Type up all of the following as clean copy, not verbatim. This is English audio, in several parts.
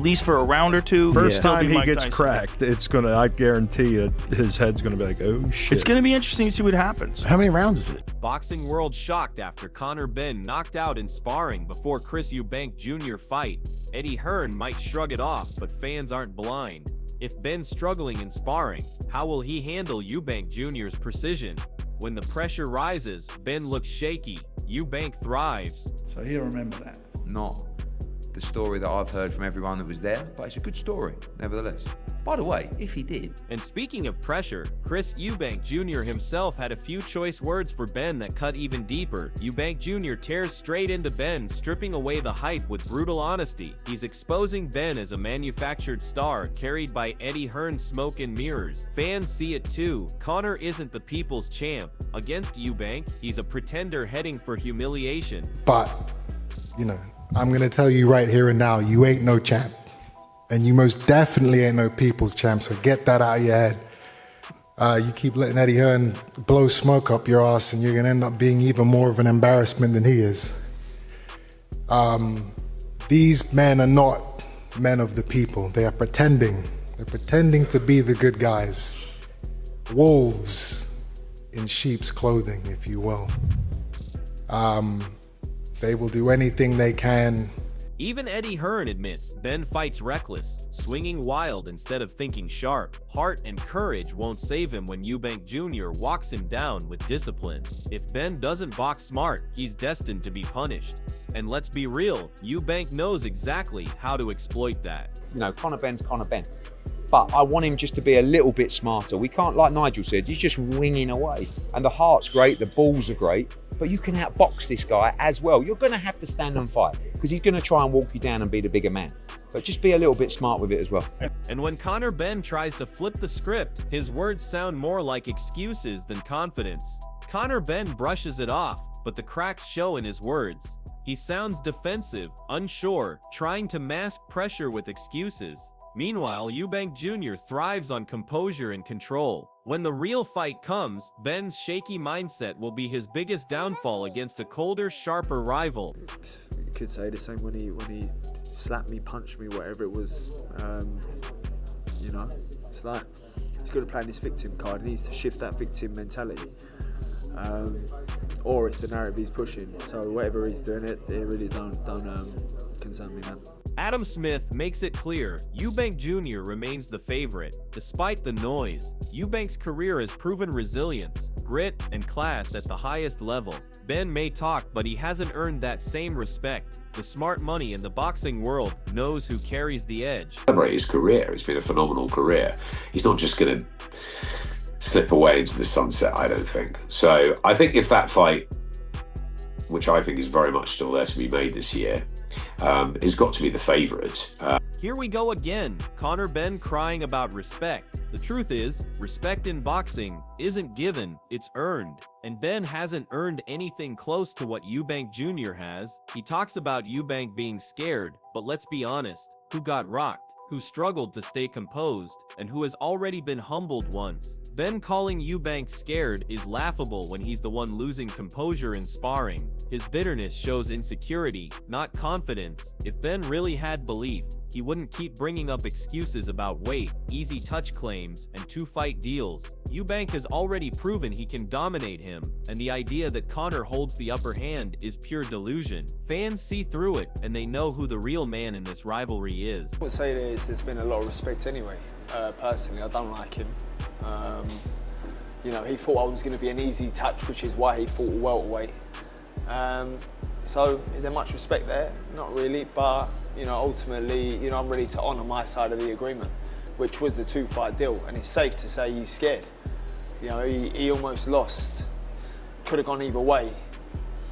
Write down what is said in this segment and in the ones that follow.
least for a round or two. First Still be time he Mike gets Tyson. cracked, it's gonna, I guarantee you, his head's gonna be like, oh shit. It's going to be interesting to see what happens. How many rounds is it? Boxing world shocked after Conor Benn knocked out in sparring before Chris Eubank Jr. fight. Eddie Hearn might shrug it off, but fans aren't blind. If Benn's struggling in sparring, how will he handle Eubank Jr.'s precision? When the pressure rises, Benn looks shaky. Eubank thrives. So he'll remember that. Not the story that I've heard from everyone that was there, but it's a good story, nevertheless. By the way, if he did. And speaking of pressure, Chris Eubank Jr. himself had a few choice words for Benn that cut even deeper. Eubank Jr. tears straight into Benn, stripping away the hype with brutal honesty. He's exposing Benn as a manufactured star carried by Eddie Hearn's smoke and mirrors. Fans see it too. Conor isn't the people's champ. Against Eubank, he's a pretender heading for humiliation. But, you know, I'm gonna tell you right here and now, you ain't no champ. And you most definitely ain't no people's champ, so get that out of your head. You keep letting Eddie Hearn blow smoke up your ass and you're gonna end up being even more of an embarrassment than he is. These men are not men of the people. They are pretending. They're pretending to be the good guys. Wolves in sheep's clothing, if you will. They will do anything they can. Even Eddie Hearn admits Benn fights reckless, swinging wild instead of thinking sharp. Heart and courage won't save him when Eubank Jr. walks him down with discipline. If Benn doesn't box smart, he's destined to be punished. And let's be real, Eubank knows exactly how to exploit that. You know, Conor Benn's Conor Benn. But I want him just to be a little bit smarter. We can't, like Nigel said, he's just winging away. And the heart's great, the balls are great, but you can outbox this guy as well. You're gonna have to stand and fight because he's gonna try and walk you down and be the bigger man. But just be a little bit smart with it as well. And when Conor Benn tries to flip the script, his words sound more like excuses than confidence. Conor Benn brushes it off, but the cracks show in his words. He sounds defensive, unsure, trying to mask pressure with excuses. Meanwhile, Eubank Jr. thrives on composure and control. When the real fight comes, Benn's shaky mindset will be his biggest downfall against a colder, sharper rival. You could say the same when he slapped me, punched me, whatever it was. You know, it's like he's got to play this victim card. He needs to shift that victim mentality, or it's the narrative he's pushing. So whatever he's doing, it really don't concern me, man. Adam Smith makes it clear Eubank Jr. remains the favorite. Despite the noise, Eubank's career has proven resilience, grit, and class at the highest level. Benn may talk, but he hasn't earned that same respect. The smart money in the boxing world knows who carries the edge. His career, it's been a phenomenal career. He's not just going to slip away into the sunset, I don't think. So I think if that fight, which I think is very much still there to be made this year, has got to be the favourite. Here we go again, Conor Benn crying about respect. The truth is, respect in boxing isn't given, it's earned. And Benn hasn't earned anything close to what Eubank Jr. has. He talks about Eubank being scared, but let's be honest, who got rocked? Who struggled to stay composed, and who has already been humbled once. Benn calling Eubank scared is laughable when he's the one losing composure in sparring. His bitterness shows insecurity, not confidence. If Benn really had belief, he wouldn't keep bringing up excuses about weight, easy touch claims, and 2-fight deals. Eubank has already proven he can dominate him, and the idea that Conor holds the upper hand is pure delusion. Fans see through it, and they know who the real man in this rivalry is. I would say there's been a lot of respect anyway. Personally, I don't like him. You know, he thought I was going to be an easy touch, which is why he fought welterweight. So is there much respect there? Not really, but you know, ultimately, you know, I'm ready to honour my side of the agreement, which was the 2-fight deal, and it's safe to say he's scared. You know, he almost lost. Could have gone either way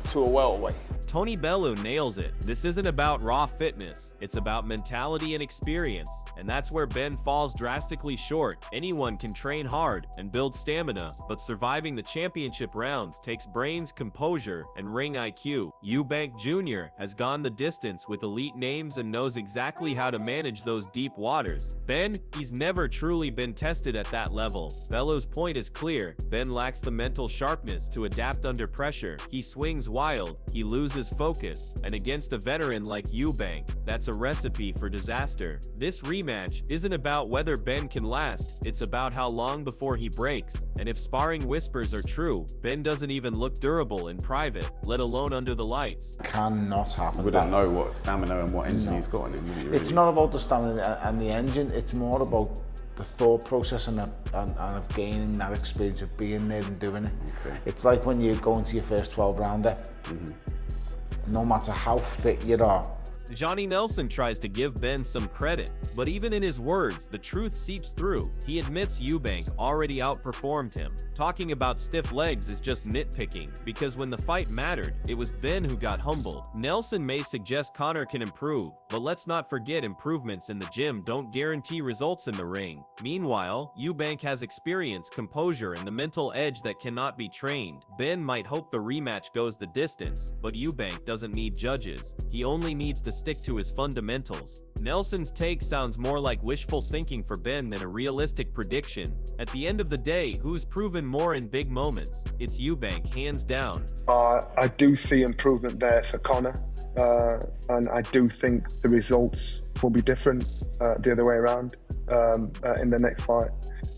to a welterweight. Tony Bellows nails it. This isn't about raw fitness, it's about mentality and experience, and that's where Benn falls drastically short. Anyone can train hard and build stamina, but surviving the championship rounds takes brains, composure, and ring IQ. Eubank Jr. has gone the distance with elite names and knows exactly how to manage those deep waters. Benn, he's never truly been tested at that level. Bellows' point is clear. Benn lacks the mental sharpness to adapt under pressure. He swings wild, he loses loses focus, and against a veteran like Eubank, that's a recipe for disaster. This rematch isn't about whether Ben can last, it's about how long before he breaks, and if sparring whispers are true, Ben doesn't even look durable in private, let alone under the lights. Cannot happen. We don't know what stamina and what engine he's got in him, really. It's not about the stamina and the engine, it's more about the thought process and of gaining that experience of being there and doing it. Okay. It's like when you go into your first 12 rounder, no matter how fit you are. Johnny Nelson tries to give Ben some credit, but even in his words, the truth seeps through. He admits Eubank already outperformed him. Talking about stiff legs is just nitpicking, because when the fight mattered, it was Ben who got humbled. Nelson may suggest Conor can improve, but let's not forget improvements in the gym don't guarantee results in the ring. Meanwhile, Eubank has experience, composure, and the mental edge that cannot be trained. Ben might hope the rematch goes the distance, but Eubank doesn't need judges. He only needs to stick to his fundamentals. Nelson's take sounds more like wishful thinking for Ben than a realistic prediction. At the end of the day, who's proven more in big moments? It's Eubank, hands down. I do see improvement there for Conor, and I do think the results will be different the other way around in the next fight.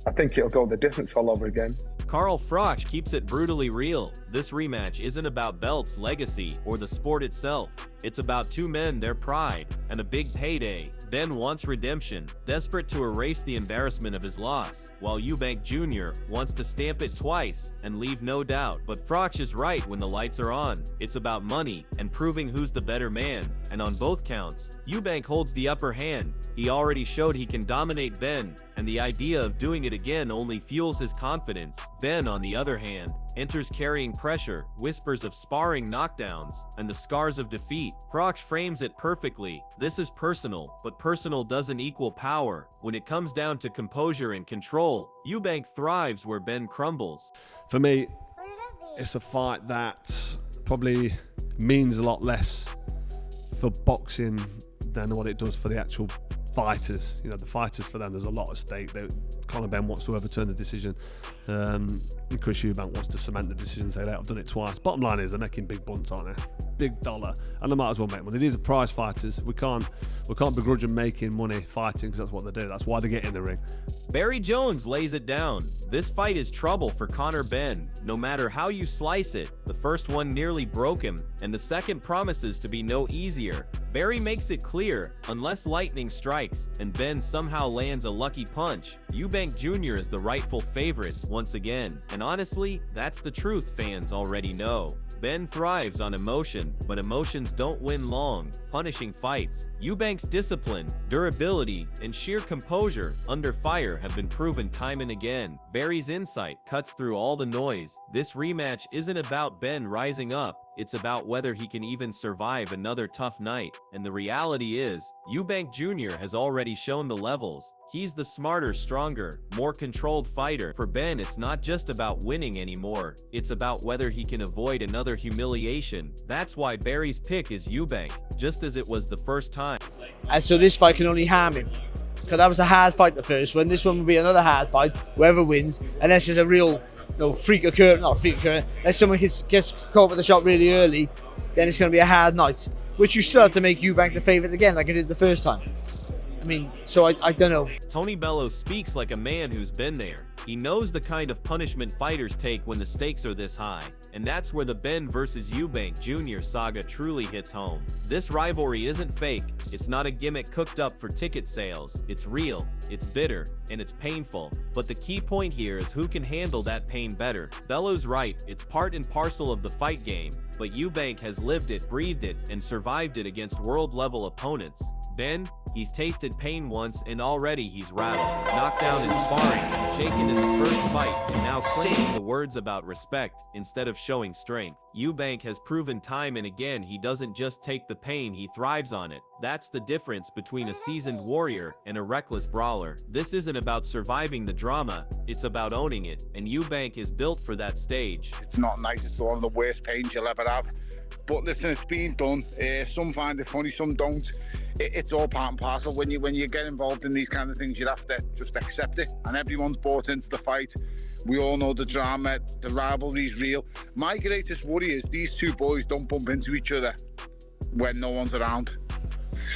I think it'll go the distance all over again. Carl Froch keeps it brutally real. This rematch isn't about belts, legacy, or the sport itself. It's about two men, their pride, and a big payday. Ben wants redemption, desperate to erase the embarrassment of his loss, while Eubank Jr. wants to stamp it twice and leave no doubt. But Froch is right when the lights are on. It's about money and proving who's the better man. And on both counts, Eubank holds the upper hand. He already showed he can dominate Ben, and the idea of doing it again only fuels his confidence. Ben, on the other hand, enters carrying pressure, whispers of sparring knockdowns, and the scars of defeat. Froch frames it perfectly. This is personal, but personal doesn't equal power. When it comes down to composure and control, Eubank thrives where Ben crumbles. For me, it's a fight that probably means a lot less for boxing than what it does for the actual fighters. You know, the fighters, for them, there's a lot at stake. Conor Benn wants to overturn the decision, and Chris Eubank wants to cement the decision and say, I've done it twice. Bottom line is they're making big bunts, aren't they? Big dollar, and they might as well make money. These are prize fighters. We can't begrudge them making money fighting, because that's what they do. That's why they get in the ring. Barry Jones lays it down. This fight is trouble for Conor Benn. No matter how you slice it, the first one nearly broke him, and the second promises to be no easier. Barry makes it clear, unless lightning strikes and Ben somehow lands a lucky punch, Eubank Jr. is the rightful favorite once again. And honestly, that's the truth fans already know. Ben thrives on emotion, but emotions don't win long, punishing fights. Eubank's discipline, durability, and sheer composure under fire have been proven time and again. Barry's insight cuts through all the noise. This rematch isn't about Ben rising up. It's about whether he can even survive another tough night. And the reality is, Eubank Jr. has already shown the levels. He's the smarter, stronger, more controlled fighter. For Ben, it's not just about winning anymore. It's about whether he can avoid another humiliation. That's why Barry's pick is Eubank, just as it was the first time. And so this fight can only harm him. Because that was a hard fight, the first one. This one will be another hard fight, whoever wins, unless there's a real freak occurrence, not a freak occurrence, unless someone gets caught with the shot really early, then it's going to be a hard night. Which you still have to make Eubank the favourite again, like I did the first time. I mean, so I don't know. Tony Bellows speaks like a man who's been there. He knows the kind of punishment fighters take when the stakes are this high. And that's where the Ben versus Eubank Jr. saga truly hits home. This rivalry isn't fake. It's not a gimmick cooked up for ticket sales. It's real, it's bitter, and it's painful. But the key point here is who can handle that pain better. Bellows right, it's part and parcel of the fight game. But Eubank has lived it, breathed it, and survived it against world-level opponents. Ben, he's tasted pain once and already he's rattled, knocked down in sparring, shaken in the first fight, and now claiming the words about respect instead of showing strength. Eubank has proven time and again he doesn't just take the pain, he thrives on it. That's the difference between a seasoned warrior and a reckless brawler. This isn't about surviving the drama, it's about owning it, and Eubank is built for that stage. It's not nice, it's one of the worst pains you'll ever have. But listen, it's been done. Some find it funny, some don't. it's all part and parcel. When you get involved in these kind of things, you have to just accept it. And everyone's bought into the fight. We all know the drama, the rivalry's real. My greatest worry is these two boys don't bump into each other when no one's around.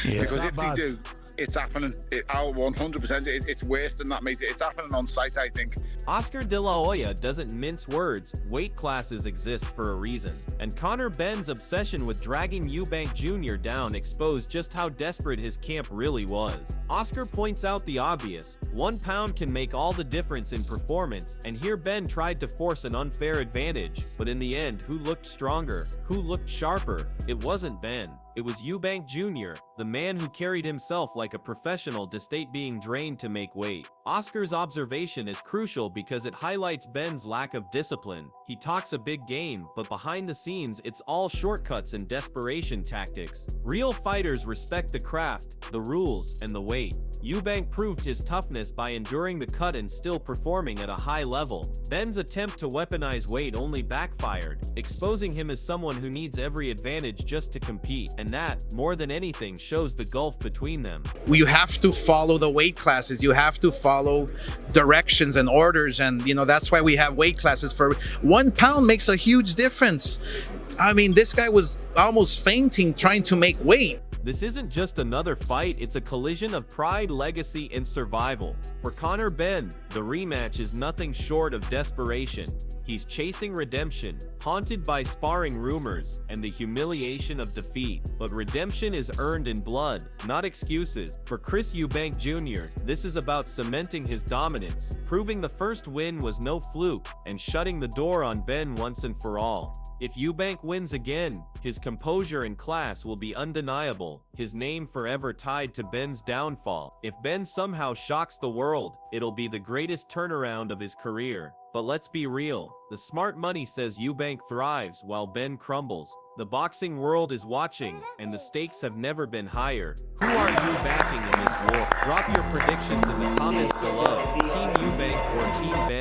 Yeah. Because if they do, it's happening. 100%. It's worse than that, mate. It's happening on site, I think. Oscar De La Hoya doesn't mince words. Weight classes exist for a reason. And Conor Benn's obsession with dragging Eubank Jr. down exposed just how desperate his camp really was. Oscar points out the obvious. 1 pound can make all the difference in performance, and here Benn tried to force an unfair advantage. But in the end, who looked stronger? Who looked sharper? It wasn't Benn. It was Eubank Jr., the man who carried himself like a professional despite being drained to make weight. Oscar's observation is crucial because it highlights Benn's lack of discipline. He talks a big game, but behind the scenes, it's all shortcuts and desperation tactics. Real fighters respect the craft, the rules, and the weight. Eubank proved his toughness by enduring the cut and still performing at a high level. Benn's attempt to weaponize weight only backfired, exposing him as someone who needs every advantage just to compete, and that, more than anything, shows the gulf between them. You have to follow the weight classes. You have to follow directions and orders, and that's why we have weight classes. For 1 pound makes a huge difference. I mean, this guy was almost fainting trying to make weight. This isn't just another fight, it's a collision of pride, legacy, and survival. For Conor Benn, the rematch is nothing short of desperation. He's chasing redemption, haunted by sparring rumors and the humiliation of defeat. But redemption is earned in blood, not excuses. For Chris Eubank Jr., this is about cementing his dominance, proving the first win was no fluke, and shutting the door on Benn once and for all. If Eubank wins again, his composure and class will be undeniable, his name forever tied to Benn's downfall. If Benn somehow shocks the world, it'll be the greatest turnaround of his career. But let's be real, the smart money says Eubank thrives while Benn crumbles. The boxing world is watching, and the stakes have never been higher. Who are you backing in this war? Drop your predictions in the comments below. Team Eubank or Team Benn?